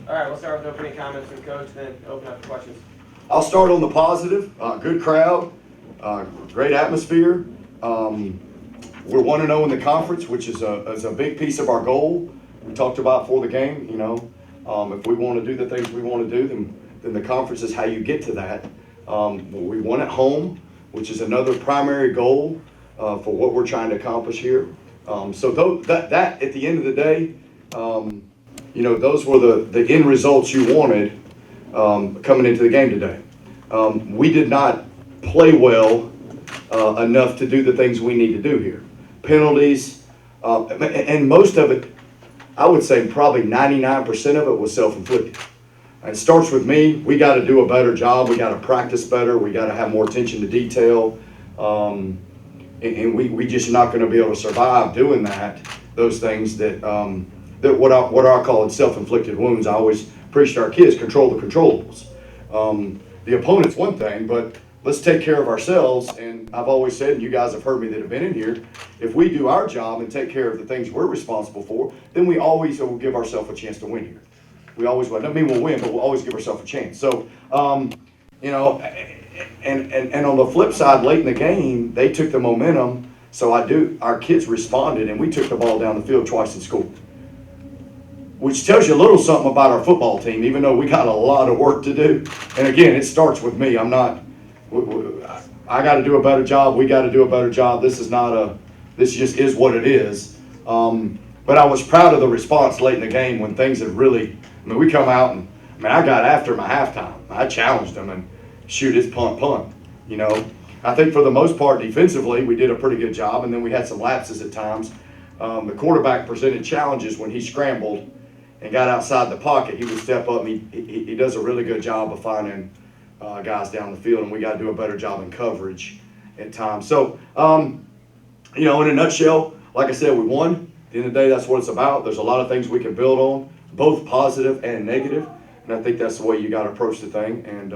All right, we'll start with opening comments from Coach, then open up for questions. I'll start on the positive. Good crowd, great atmosphere. We're 1-0 in the conference, which is a big piece of our goal. We talked about for the game. If we want to do the things we want to do, then the conference is how you get to that. We won at home, which is another primary goal for what we're trying to accomplish here. That at the end of the day, those were the end results you wanted coming into the game today. We did not play well enough to do the things we need to do here. Penalties, and most of it, I would say probably 99% of it was self-inflicted. It starts with me. We got to do a better job. We got to practice better. We got to have more attention to detail. And we just not going to be able to survive doing that. Those things that what I call self-inflicted wounds. I always preach to our kids: control the controllables. The opponent's one thing, but let's take care of ourselves. And I've always said, and you guys have heard me that have been in here, if we do our job and take care of the things we're responsible for, then we always will give ourselves a chance to win here. We always will. Doesn't mean we'll win, but we'll always give ourselves a chance. So, and on the flip side, late in the game, they took the momentum. So our kids responded, and we took the ball down the field twice and scored. Which tells you a little something about our football team, even though we got a lot of work to do. And again, it starts with me. I got to do a better job. We got to do a better job. This just is what it is. But I was proud of the response late in the game when things had really, we come out and, I got after him at halftime. I challenged him and shoot his punt. I think for the most part, defensively, we did a pretty good job, and then we had some lapses at times. The quarterback presented challenges when he scrambled and got outside the pocket. He would step up, and he does a really good job of finding guys down the field, and we got to do a better job in coverage at times. So, in a nutshell, like I said, we won. At the end of the day, that's what it's about. There's a lot of things we can build on, both positive and negative, and I think that's the way you got to approach the thing, and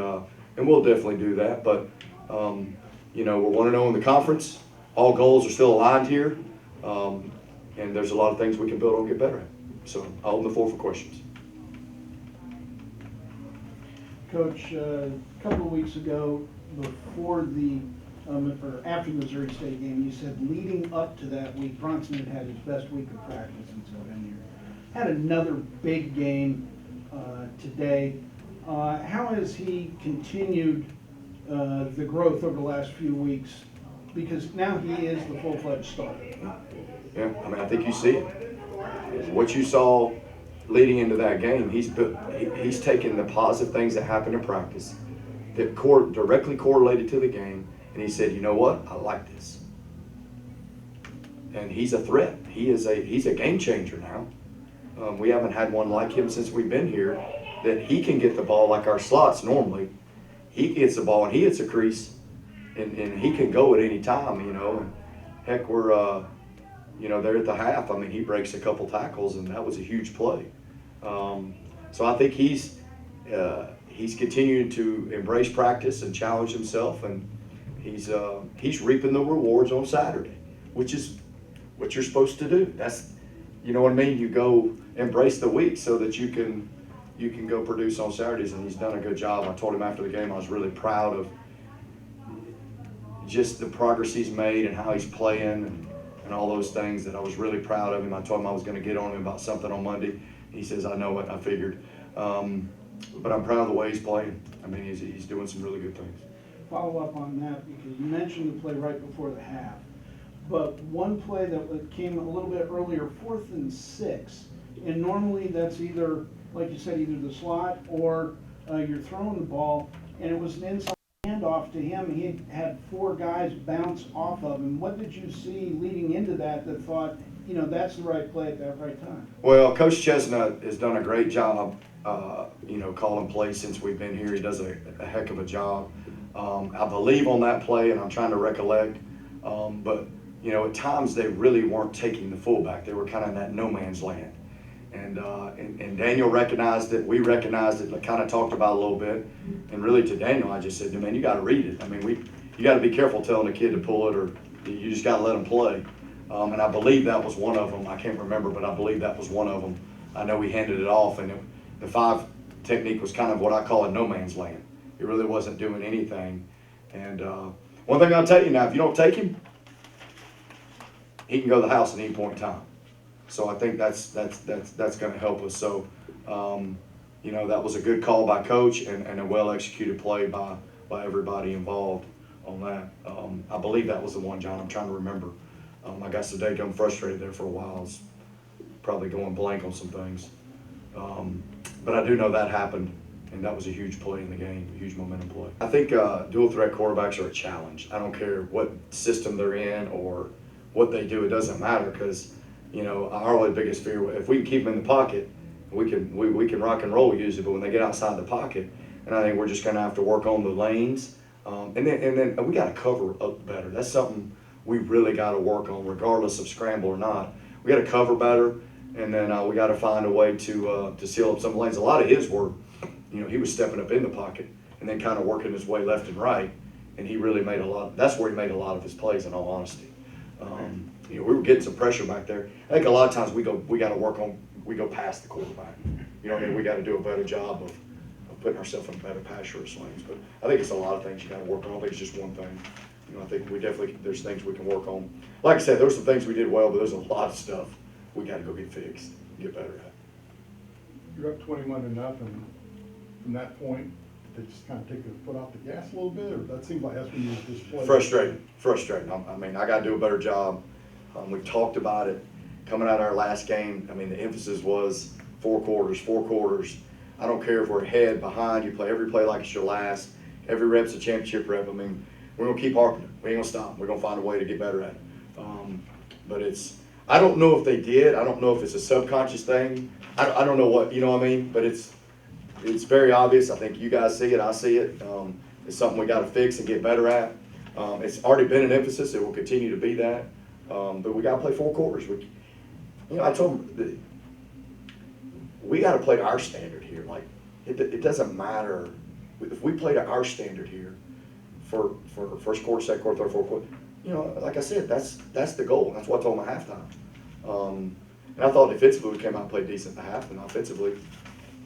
we'll definitely do that. But, we're 1-0 in the conference. All goals are still aligned here, and there's a lot of things we can build on and get better at. So I'll open the floor for questions. Coach, a couple of weeks ago, before or after the Missouri State game, you said leading up to that week, Bronson had his best week of practice since he's been here. Had another big game today. How has he continued the growth over the last few weeks? Because now he is the full-fledged starter. Yeah, I think you see it. What you saw leading into that game, he's taken the positive things that happened in practice that directly correlated to the game, and he said, you know what, I like this. And he's a threat. He's a game changer now. We haven't had one like him since we've been here, that he can get the ball like our slots normally. He gets the ball and he hits a crease, and he can go at any time, and heck, we're there at the half. He breaks a couple tackles, and that was a huge play. So I think he's continuing to embrace practice and challenge himself, and he's reaping the rewards on Saturday, which is what you're supposed to do. That's, you know what I mean? You go embrace the week so that you can go produce on Saturdays, and he's done a good job. I told him after the game I was really proud of just the progress he's made and how he's playing and all those things, that I was really proud of him. I told him I was going to get on him about something on Monday. He says, I know it, I figured. But I'm proud of the way he's playing. He's doing some really good things. Follow up on that, because you mentioned the play right before the half. But one play that came a little bit earlier, 4th and 6, and normally that's either, like you said, either the slot or you're throwing the ball, and it was an inside handoff to him. He had 4 guys bounce off of him. What did you see leading into that thought, that's the right play at that right time? Well, Coach Chestnut has done a great job, calling plays since we've been here. He does a heck of a job. I believe on that play, and I'm trying to recollect, but at times they really weren't taking the fullback. They were kind of in that no man's land. And Daniel recognized it. We recognized it. Kind of talked about it a little bit. And really, to Daniel, I just said, man, you got to read it. You got to be careful telling a kid to pull it, or you just got to let him play. And I believe that was one of them. I can't remember, but I believe that was one of them. I know he handed it off, and the 5 technique was kind of what I call a no man's land. He really wasn't doing anything. And one thing I'll tell you now, if you don't take him, he can go to the house at any point in time. So I think that's going to help us. So, you know, that was a good call by coach and a well-executed play by everybody involved on that. I believe that was the one, John. I'm trying to remember. I got so dang frustrated there for a while. I was probably going blank on some things. But I do know that happened, and that was a huge play in the game, a huge momentum play. I think dual threat quarterbacks are a challenge. I don't care what system they're in or what they do. It doesn't matter because, you know, our biggest fear, if we can keep them in the pocket, we can rock and roll usually, but when they get outside the pocket, and I think we're just going to have to work on the lanes. And then we got to cover up better. That's something we really got to work on, regardless of scramble or not. We got to cover better, and then we got to find a way to seal up some lanes. A lot of his work, you know, he was stepping up in the pocket and then kind of working his way left and right, and he really made a lot. That's where he made a lot of his plays, in all honesty. You know, we were getting some pressure back there. I think a lot of times we got to work on. We go past the quarterback. You know what I mean? We got to do a better job of putting ourselves in better pasture lanes. But I think it's a lot of things you got to work on. I don't think it's just one thing. You know, I think there's things we can work on. Like I said, there's some things we did well, but there's a lot of stuff we got to go get fixed, get better at. You're up 21-0, and from that point, they just kind of take their foot off the gas a little bit, or that seems like that's when you just play. Frustrating. I mean, I got to do a better job. We talked about it coming out of our last game. I mean, the emphasis was 4 quarters. I don't care if we're ahead, behind. You play every play like it's your last. Every rep's a championship rep. I mean, we're going to keep harping it. We ain't going to stop. We're going to find a way to get better at it. But I don't know if they did. I don't know if it's a subconscious thing. I don't know what, you know what I mean? But it's very obvious. I think you guys see it. I see it. It's something we got to fix and get better at. It's already been an emphasis. It will continue to be that. But we got to play 4 quarters. I told them, we got to play to our standard here. Like, it doesn't matter. If we play to our standard here for first quarter, second quarter, third, fourth quarter, you know, like I said, that's the goal. That's what I told them at halftime. And I thought defensively we came out and played decent at the half, and offensively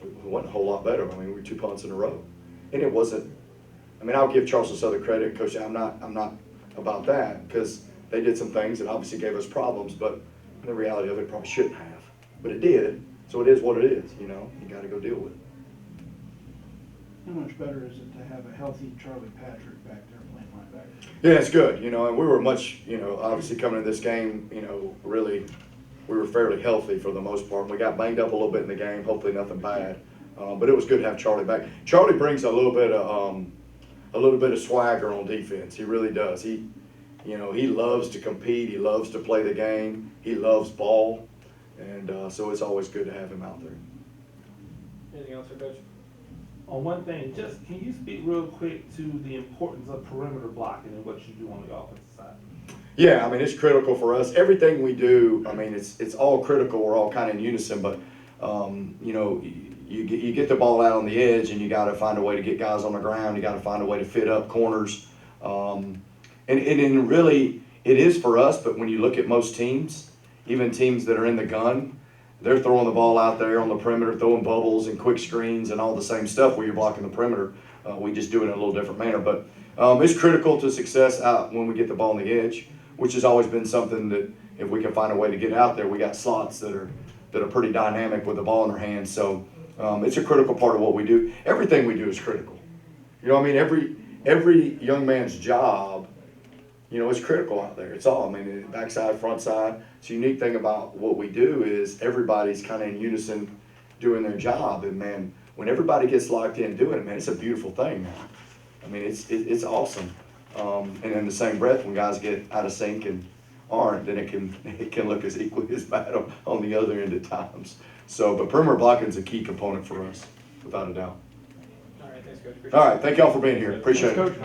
we wasn't a whole lot better. I mean, we were 2 punts in a row. And it wasn't, I mean, I'll give Charleston Southern credit, Coach. I'm not about that, because they did some things that obviously gave us problems, but the reality of it probably shouldn't have. But it did, so it is what it is, you know. You got to go deal with it. How much better is it to have a healthy Charlie Patrick back there playing linebacker? Yeah, it's good, you know, and we were much, you know, obviously coming into this game, you know, really, we were fairly healthy for the most part. We got banged up a little bit in the game, hopefully nothing bad, but it was good to have Charlie back. Charlie brings a little bit of swagger on defense. He really does. He loves to compete. He loves to play the game. He loves ball, and so it's always good to have him out there. Anything else, Coach? On one thing, just can you speak real quick to the importance of perimeter blocking and what you do on the offensive side? Yeah, I mean, it's critical for us. Everything we do, I mean, it's all critical. We're all kind of in unison, but, you know, you get the ball out on the edge, and you got to find a way to get guys on the ground. You got to find a way to fit up corners. And really, it is for us, but when you look at most teams, even teams that are in the gun, they're throwing the ball out there on the perimeter, throwing bubbles and quick screens and all the same stuff where you're blocking the perimeter. We just do it in a little different manner. But it's critical to success out when we get the ball on the edge, which has always been something that if we can find a way to get out there, we got slots that are pretty dynamic with the ball in their hands. So it's a critical part of what we do. Everything we do is critical. You know what I mean? Every young man's job, you know, it's critical out there. It's all, I mean, backside, front side. It's the unique thing about what we do is everybody's kind of in unison doing their job. And, man, when everybody gets locked in doing it, man, it's a beautiful thing, man. I mean, it's awesome. And in the same breath, when guys get out of sync and aren't, then it can look as equally as bad on the other end at times. So, but perimeter blocking is a key component for us, without a doubt. All right, thanks, Coach. Appreciate All it. right, thank y'all for being here. Appreciate it. Coach.